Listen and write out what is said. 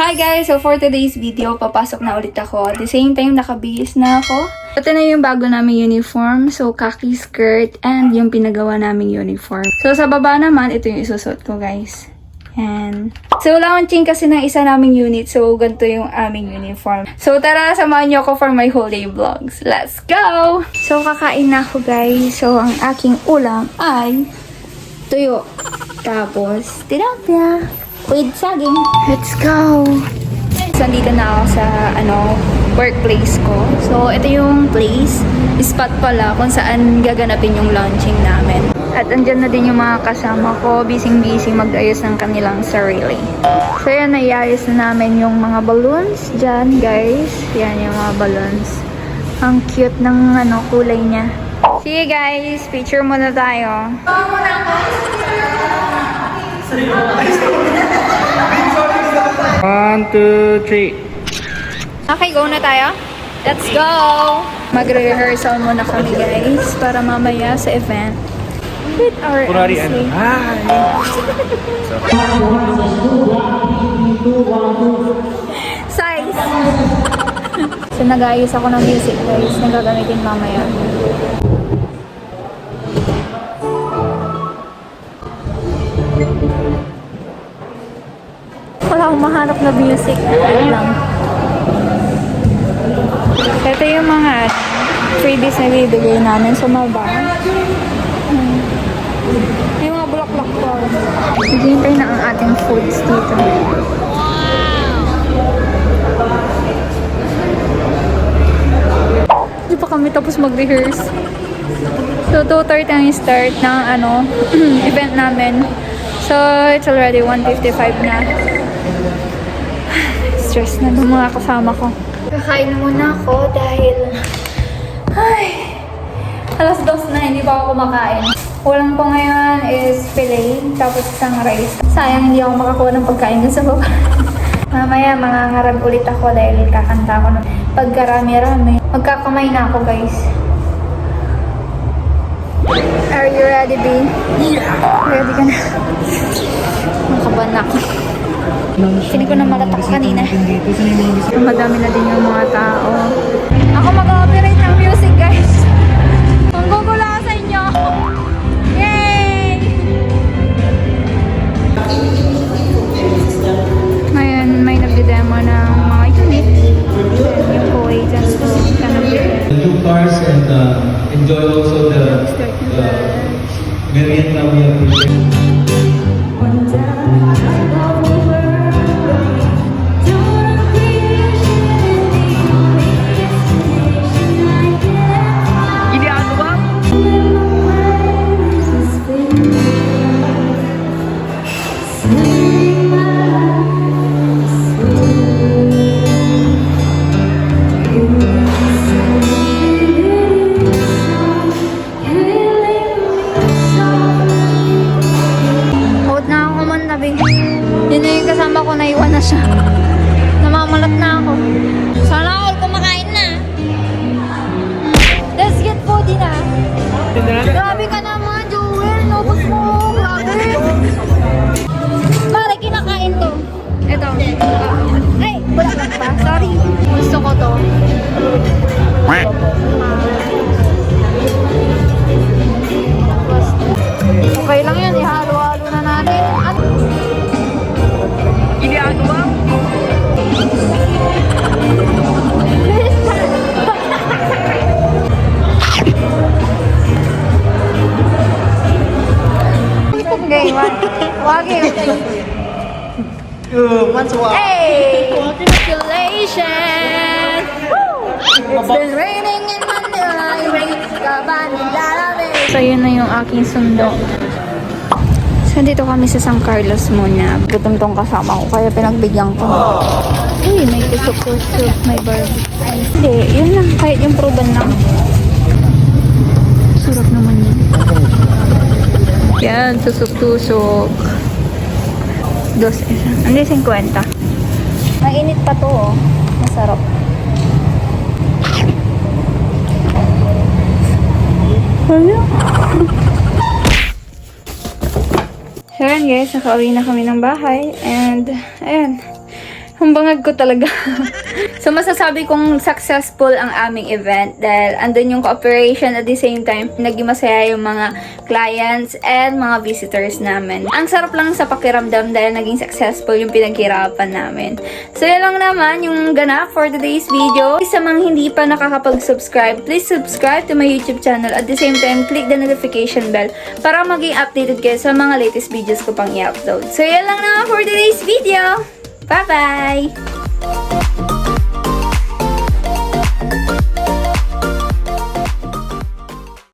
Hi guys! So for today's video, papasok na ulit ako. At the same time, nakabihis na ako. Ito na yung bago naming uniform. So khaki skirt and yung pinagawa naming uniform. So sa baba naman, ito yung isusot ko guys. And so launching kasi ng isa naming unit. So ganito yung aming uniform. So tara, samahan niyo ako for my whole day vlogs. Let's go! So kakain na ako guys. So ang aking ulam ay tuyo. Tapos tilapia with saging. Let's go! So, nandito na ako sa, workplace ko. So, ito yung place, spot pala kung saan gaganapin yung launching namin. At andyan na din yung mga kasama ko, busy-busy mag-ayos ng kanilang sarili. So, yan, naiayos na namin yung mga balloons dyan, guys. Yan yung mga balloons. Ang cute ng, kulay niya. See you guys! Picture muna tayo. One, two, three. Okay, go na tayo. Let's go! Magre-rehearsal muna kami guys para mamaya sa event with our MC. Size! So nag-ayos ako ng music guys na gagamitin mamaya. Wala akong mahanap na music. Wait lang. Ito yung mga freebies na bibigay namin sa Maba. Yung mga bulaklak ko. Naghihintay na ang ating foods dito. Hindi pa kami tapos mag-rehearse. So, 2:30 ang start ng event namin. So, it's already 1:55 na. Stress na ng mga kasama ko. Kakain muna ako dahil alas 2 na, hindi pa ako kumakain. Ulam ko ngayon is filet, tapos isang rice. Sayang hindi ako makakuha ng pagkain dun sa baba. Mamaya mangangarag ulit ako dahil kakanta ako ng pagkarami-rami. Magkakamay na ako guys. Are you ready, B? Yeah! Ready ka na? Makaban ako. Sini ko na malatak kanina. Madami na din yung mga tao. Ako mag-operate ng music guys. Ang gugula sa inyo. Yay! Ngayon may nagde-demo ng mga unit. Yung Kuwait. The two cars and enjoy also the variant that we have prepared. Yun na yung kasama ko, naiwan na siya. Namamalat na ako. Sana all kumakain na. Let's get foodie na. Grabe ka naman, Joel. Nobos mo. Grabe. Pare, kinakain to. Ito. Ay, bulaklak pa. Sorry. Gusto ko to. Okay lang yan. Ihalo-halo na natin. Ginagawa? Okay, wagi. Hey! Congratulations! It's been raining in Manila. So, yun na yung aking sundo. So, dito kami sa San Carlos muna. Gutom tong kasama ko, kaya pinagbigyan ko. Uy, may tusok-tusok, may barbie. Hindi, yun lang. Kahit yung proven lang. Sarap naman yun. Yan, tusok-tusok. Dos isa. Hindi, 50. Mainit pa to, oh. Masarap. Ano? So, ayan guys, nakauwi na kami ng bahay. And, ayan. Ang bangag ko talaga. So, masasabi kong successful ang aming event dahil andun yung cooperation at the same time, naging masaya yung mga clients and mga visitors namin. Ang sarap lang sa pakiramdam dahil naging successful yung pinaghirapan namin. So, yun lang naman yung ganap for today's video. Sa mga hindi pa nakakapag-subscribe, please subscribe to my YouTube channel at the same time, click the notification bell para maging updated kayo sa mga latest videos ko pang i-upload. So, yun lang naman for today's video. Bye-bye!